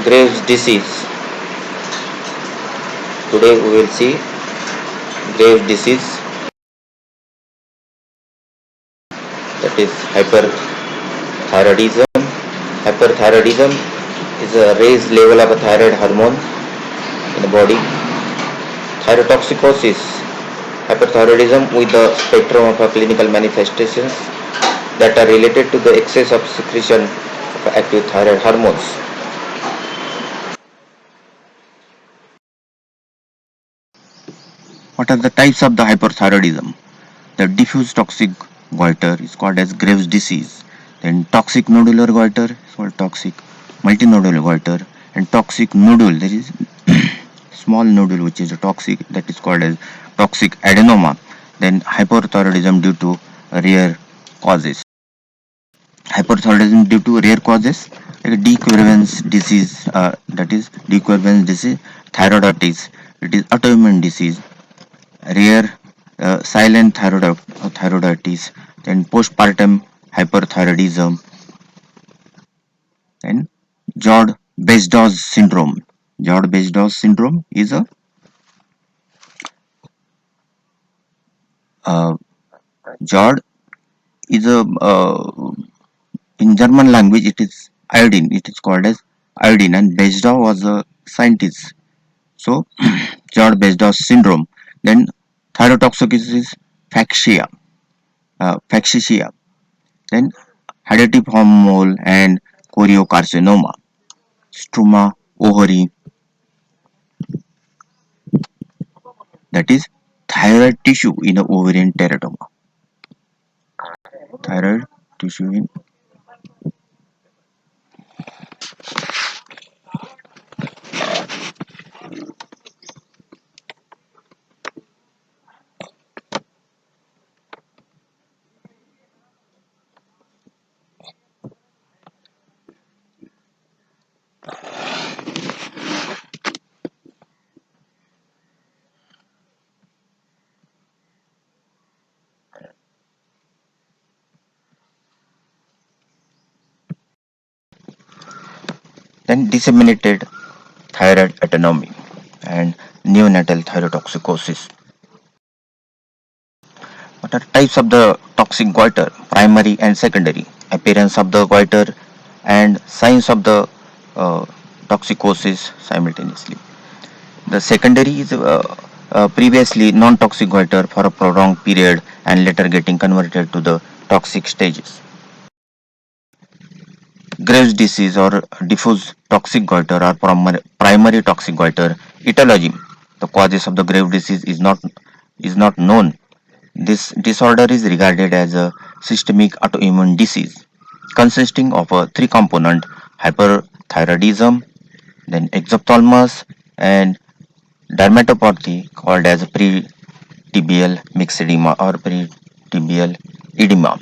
Graves' disease. Today we will see Graves' disease, that is hyperthyroidism. Hyperthyroidism is a raised level of a thyroid hormone in the body. Thyrotoxicosis, hyperthyroidism with the spectrum of clinical manifestations that are related to the excess of secretion of active thyroid hormones. What are the types of the hyperthyroidism? The diffuse toxic goiter is called as Graves' disease. Then toxic nodular goiter is called toxic multinodular goiter, and toxic nodule, there is small nodule which is a toxic, that is called as toxic adenoma. Then hyperthyroidism due to rare causes. Hyperthyroidism due to rare causes like de Quervain's disease, that is de Quervain's disease, thyroiditis, it is autoimmune disease, rare silent thyroiditis, then postpartum hyperthyroidism, and Jord-Bezdos syndrome. Jord-Bezdos syndrome is a uh, Jord is a in German language it is iodine. It is called as iodine, and Bezdos was a scientist. So Jord-Bezdos syndrome. Then thyrotoxicosis factia, factitia. Then Hydatidiform mole and choriocarcinoma, struma ovary, that is thyroid tissue in a ovarian teratoma. Thyroid tissue in. Then disseminated thyroid autonomy and neonatal thyrotoxicosis. What are types of the toxic goiter? Primary and secondary. Appearance of the goiter and signs of the uh, toxicosis simultaneously. The secondary is previously non-toxic goiter for a prolonged period and later getting converted to the toxic stages. Graves' disease or diffuse toxic goiter or primary toxic goiter. Etiology. The causes of the Graves' disease is not known. This disorder is regarded as a systemic autoimmune disease consisting of a three-component hyperthyroidism, then exophthalmos, and dermatopathy called as pre-tibial myxedema or pre-tibial edema.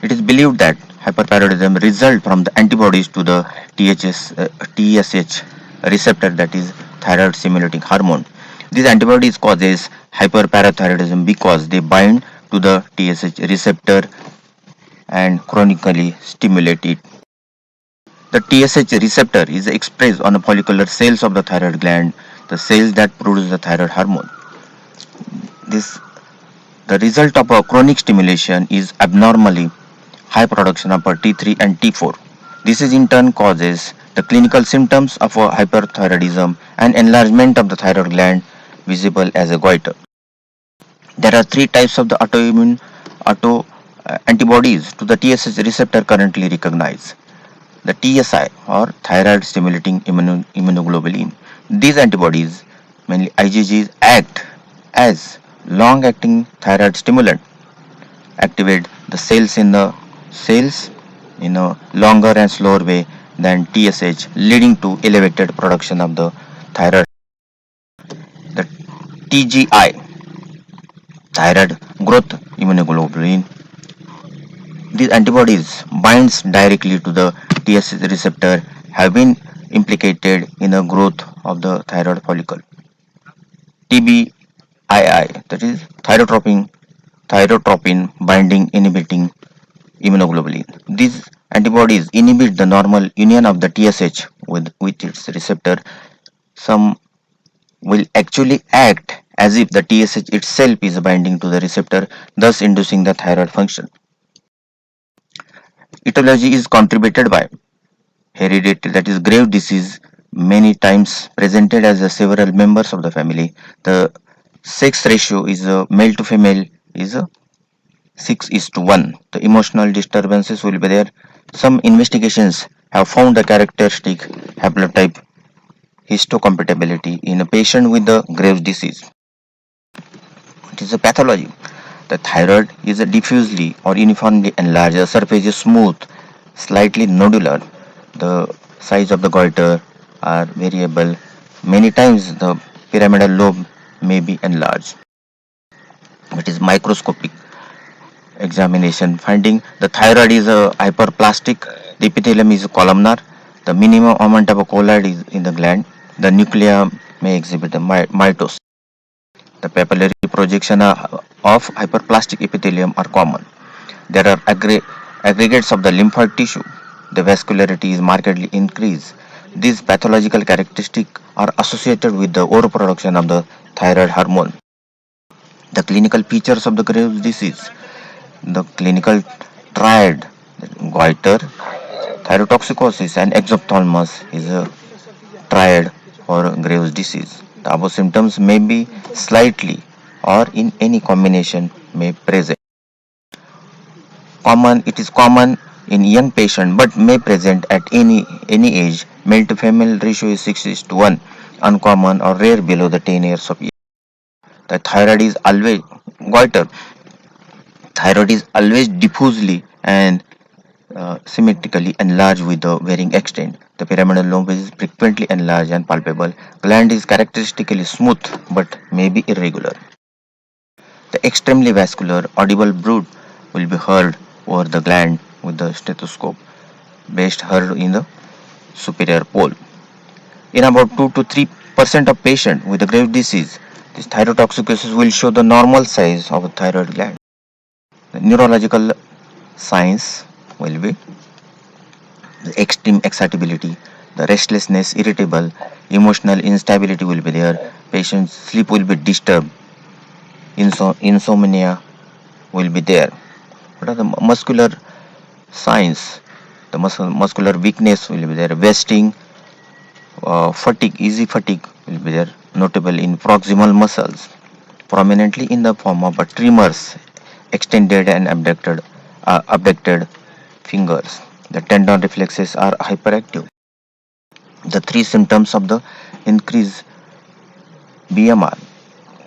It is believed that hyperthyroidism results from the antibodies to the TSH receptor, that is thyroid stimulating hormone. These antibodies causes hyperparathyroidism because they bind to the TSH receptor and chronically stimulate it. The TSH receptor is expressed on the follicular cells of the thyroid gland, the cells that produce the thyroid hormone. The result of a chronic stimulation is abnormally high production of T3 and T4. This is in turn causes the clinical symptoms of a hyperthyroidism and enlargement of the thyroid gland visible as a goiter. There are three types of the autoimmune antibodies to the TSH receptor currently recognized. The TSI or thyroid stimulating immunoglobulin. These antibodies, mainly IgGs, act as long-acting thyroid stimulant, activate the cells in a longer and slower way than TSH, leading to elevated production of the thyroid. The TGI, thyroid growth immunoglobulin. These antibodies binds directly to the TSH receptor, have been implicated in the growth of the thyroid follicle. TBII, that is thyrotropin binding inhibiting immunoglobulin. These antibodies inhibit the normal union of the TSH with its receptor. Some will actually act as if the TSH itself is binding to the receptor, thus inducing the thyroid function. Etiology is contributed by hereditary, that is grave disease, many times presented as several members of the family. The sex ratio is male to female is 6:1. The emotional disturbances will be there. Some investigations have found the characteristic haplotype histocompatibility in a patient with the Graves' disease. It is a pathology. The thyroid is a diffusely or uniformly enlarged. The surface is smooth, slightly nodular. The size of the goiter are variable. Many times the pyramidal lobe may be enlarged. It is microscopic examination finding the thyroid is a hyperplastic, the epithelium is columnar, the minimum amount of a colloid is in the gland, the nuclei may exhibit the mitosis. The papillary projection of hyperplastic epithelium are common. There are aggregates of the lymphoid tissue. The vascularity is markedly increased. These pathological characteristics are associated with the overproduction of the thyroid hormone. The clinical features of the Graves' disease. The clinical triad, goiter, thyrotoxicosis, and exophthalmos is a triad for Graves' disease. The above symptoms may be slightly or in any combination may present. It is common in young patient but may present at any age. Male to female ratio is 6:1. Uncommon or rare below the 10 years of age. The goiter. Thyroid is always diffusely and symmetrically enlarged with the varying extent. The pyramidal lobe is frequently enlarged and palpable. Gland is characteristically smooth but may be irregular. The extremely vascular audible brood will be heard over the gland with the stethoscope, best heard in the superior pole. In about 2 to 3% of patients with the Graves' disease, this thyrotoxicosis will show the normal size of a thyroid gland. The neurological signs will be the extreme excitability, the restlessness, irritable, emotional instability will be there. Patient's sleep will be disturbed. Insomnia will be there. What are the muscular signs? The muscular weakness will be there. Wasting, fatigue, easy fatigue will be there. Notable in proximal muscles, prominently in the form of tremors, extended and abducted fingers. The tendon reflexes are hyperactive. The three symptoms of the increased BMR.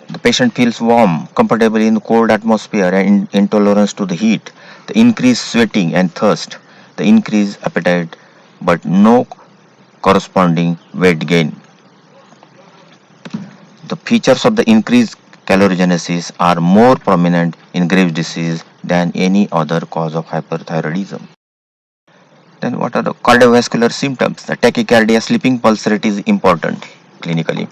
The patient feels warm, comfortable in cold atmosphere and intolerance to the heat. The increased sweating and thirst. The increased appetite but no corresponding weight gain. The features of the increased calorigenesis are more prominent in Graves' disease than any other cause of hyperthyroidism. Then what are the cardiovascular symptoms? The tachycardia, sleeping pulse rate is important clinically.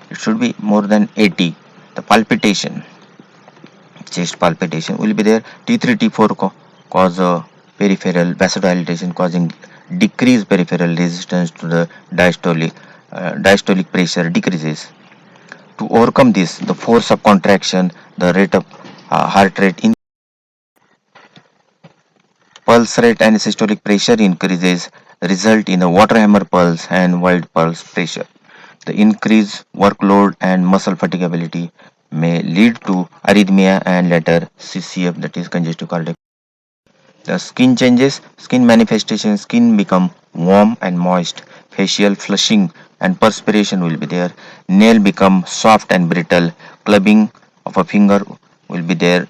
It should be more than 80. The palpitation, chest palpitation will be there. T3, T4 cause peripheral vasodilatation causing decreased peripheral resistance to the diastolic pressure decreases. To overcome this, the force of contraction, the rate of heart rate pulse rate and systolic pressure increases result in a water hammer pulse and wild pulse pressure. The increased workload and muscle fatigability may lead to arrhythmia and later CCF, that is congestive cardiac. The skin changes, skin manifestation, skin become warm and moist, facial flushing and perspiration will be there, nail become soft and brittle, clubbing of a finger will be there,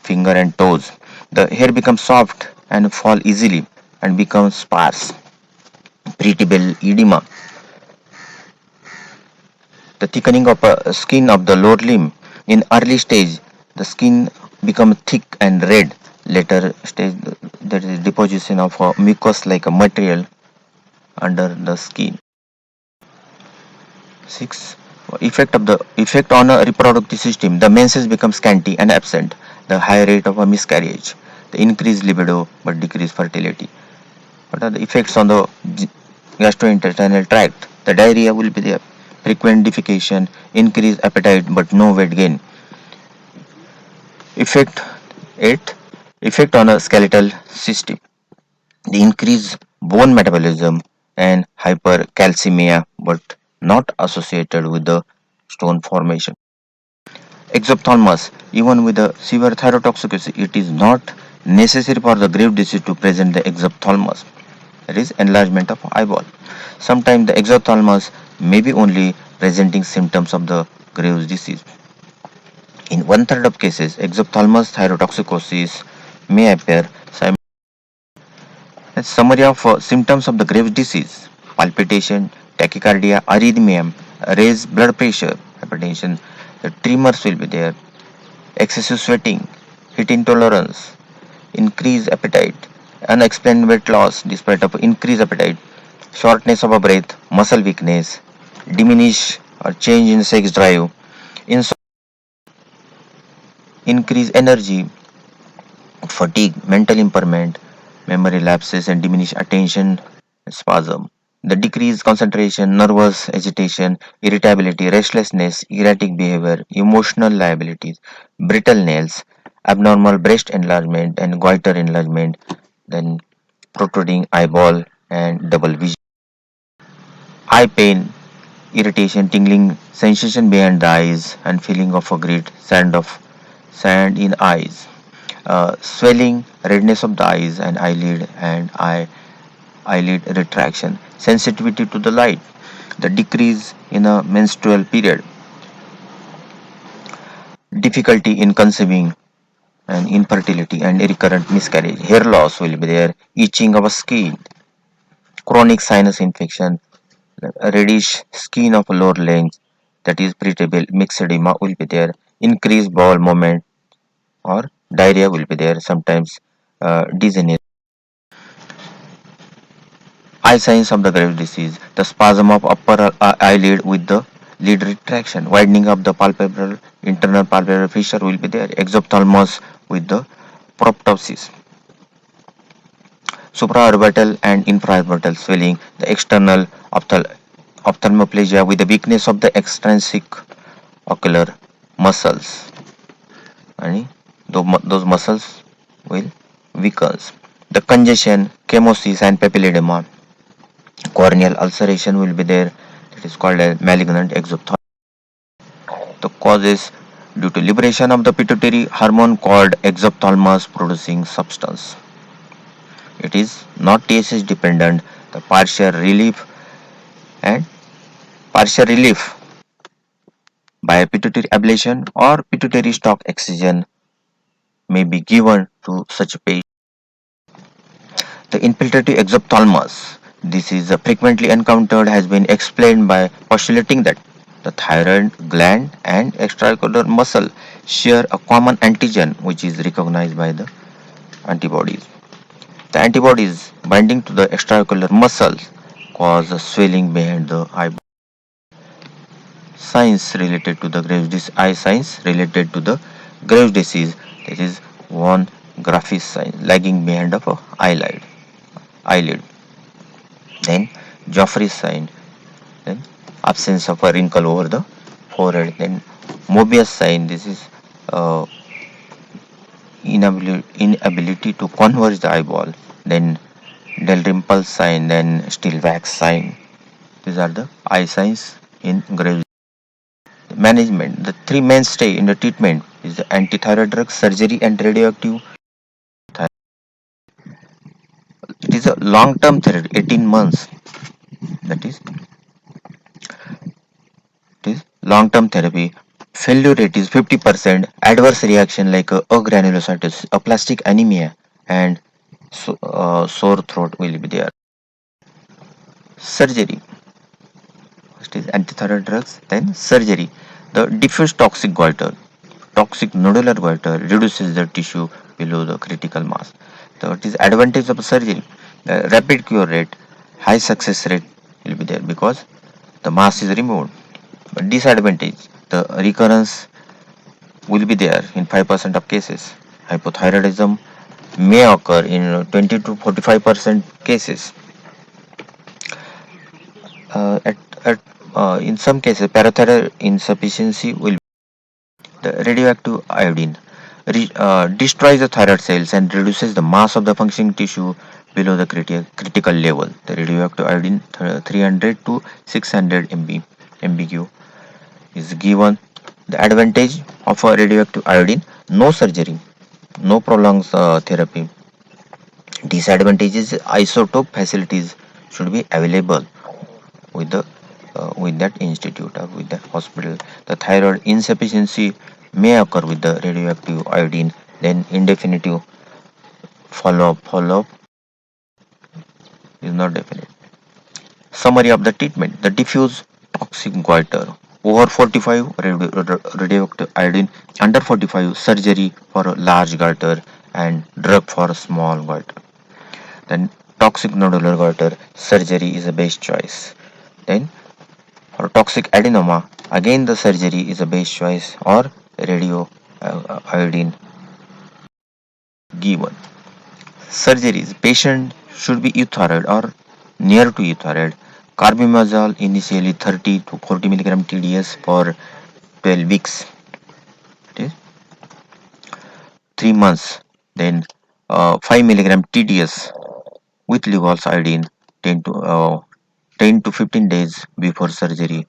finger and toes. The hair becomes soft and fall easily and becomes sparse. Irritable edema. The thickening of skin of the lower limb. In early stage, the skin becomes thick and red. Later stage, there is deposition of mucus like a material under the skin. 6. Effect on a reproductive system. The menses become scanty and absent. The high rate of a miscarriage. the increased libido but decreased fertility. What are the effects on the gastrointestinal tract? The diarrhea will be there, frequent defecation, increased appetite but no weight gain. Effect 8. Effect on a skeletal system. The increased bone metabolism and hypercalcemia but not associated with the stone formation. Exophthalmos, even with a severe thyrotoxicity, it is not necessary for the Graves' disease to present the exophthalmos, that is enlargement of eyeball. Sometimes the exophthalmos may be only presenting symptoms of the Graves' disease. In one third of cases, exophthalmos thyrotoxicosis may appear. A summary of symptoms of the Graves' disease: palpitation, tachycardia, arrhythmia, raised blood pressure, hypertension, the tremors will be there, excessive sweating, heat intolerance, increased appetite, unexplained weight loss despite of increased appetite, shortness of a breath, muscle weakness, diminish or change in sex drive, increased energy, fatigue, mental impairment, memory lapses and diminished attention, spasm. The decreased concentration, nervous agitation, irritability, restlessness, erratic behavior, emotional liabilities, brittle nails, abnormal breast enlargement and goiter enlargement, then protruding eyeball and double vision. Eye pain, irritation, tingling sensation behind the eyes, and feeling of a great sand in eyes. Swelling, redness of the eyes and eyelid retraction, sensitivity to the light, the decrease in a menstrual period, difficulty in conceiving and infertility and recurrent miscarriage, hair loss will be there, itching of skin, chronic sinus infection, reddish skin of lower length, that is breathable, mixed edema will be there, increased bowel movement or diarrhea will be there, sometimes dizziness. Eye signs of the Graves' disease: the spasm of upper eyelid with the lid retraction, widening of the palpebral, internal palpebral fissure will be there, exophthalmos with the proptosis, supraorbital and infraorbital swelling, the external ophthalmoplegia with the weakness of the extrinsic ocular muscles, and those muscles will weaken. The congestion, chemosis and papilledema, corneal ulceration will be there, that is called a malignant exophthalmos. The causes: due to liberation of the pituitary hormone called exophthalmos producing substance. It is not TSH dependent. The and partial relief by pituitary ablation or pituitary stalk excision may be given to such a patient. The infiltrative exophthalmos. This is frequently encountered, has been explained by postulating that the thyroid gland and extraocular muscle share a common antigen which is recognized by the antibodies. The antibodies binding to the extraocular muscles cause a swelling behind the eye. Signs related to the Graves' disease. Eye signs related to the Graves' disease. That is one Graffis sign, lagging behind of a eyelid. Then Joffrey's sign. Then absence of a wrinkle over the forehead. Then Mobius sign. This is uh, inability to converge the eyeball. Then Dalrymple sign. Then Stilwax sign. These are the eye signs in Graves. Management. The three mainstay in the treatment is the antithyroid drug, surgery, and radioactive. It is a long-term therapy, 18 months. That is, it is long-term therapy. Failure rate is 50%. Adverse reaction like agranulocytosis, aplastic anemia, and sore throat will be there. Surgery. First is antithyroid drugs, then surgery. The diffuse toxic goiter, toxic nodular goiter reduces the tissue below the critical mass. That is advantage of surgery. The rapid cure rate, high success rate will be there because the mass is removed. But disadvantage, the recurrence will be there in 5% of cases. Hypothyroidism, may occur in 20 to 45% cases. At, in some cases, parathyroid insufficiency will the radioactive iodine destroys the thyroid cells and reduces the mass of the functioning tissue below the critical level. The radioactive iodine 300 to 600 mbq is given. The advantage of a radioactive iodine: no surgery, no prolonged therapy. Disadvantages: isotope facilities should be available with that institute or with that hospital. The thyroid insufficiency may occur with the radioactive iodine. Then indefinite follow-up is not definite. Summary of the treatment: the diffuse toxic goiter, over 45 radioactive iodine, under 45 surgery for a large goiter, and drug for a small goiter. Then toxic nodular goiter, surgery is the best choice. Then for toxic adenoma, again the surgery is the best choice, or radio iodine given. Surgeries: patient should be euthyroid or near to euthyroid. Carbimazole initially 30 to 40 milligram TDS for 12 weeks. It is 3 months. Then 5 milligram TDS with Lugol's iodine 10 to 15 days before surgery.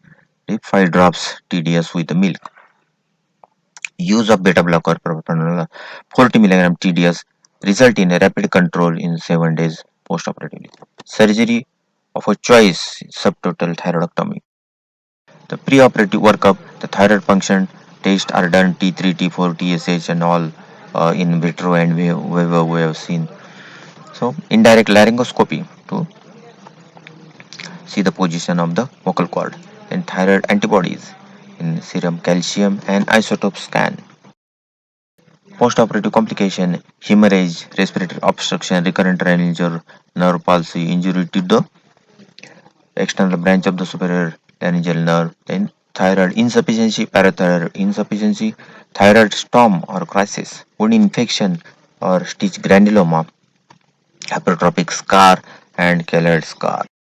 5 drops TDS with the milk. Use of beta blocker propranolol 40 milligram TDS result in a rapid control in 7 days postoperatively. Surgery of a choice: subtotal thyroidectomy. The preoperative workup: the thyroid function tests are done, T3, T4, TSH, and all in vitro, and we have seen. So indirect laryngoscopy to see the position of the vocal cord, and thyroid antibodies in serum calcium and isotope scan. Postoperative complication: hemorrhage, respiratory obstruction, recurrent laryngeal nerve palsy, injury to the external branch of the superior laryngeal nerve. Then thyroid insufficiency, parathyroid insufficiency, thyroid storm or crisis, wound infection or stitch granuloma, hypertrophic scar, and keloid scar.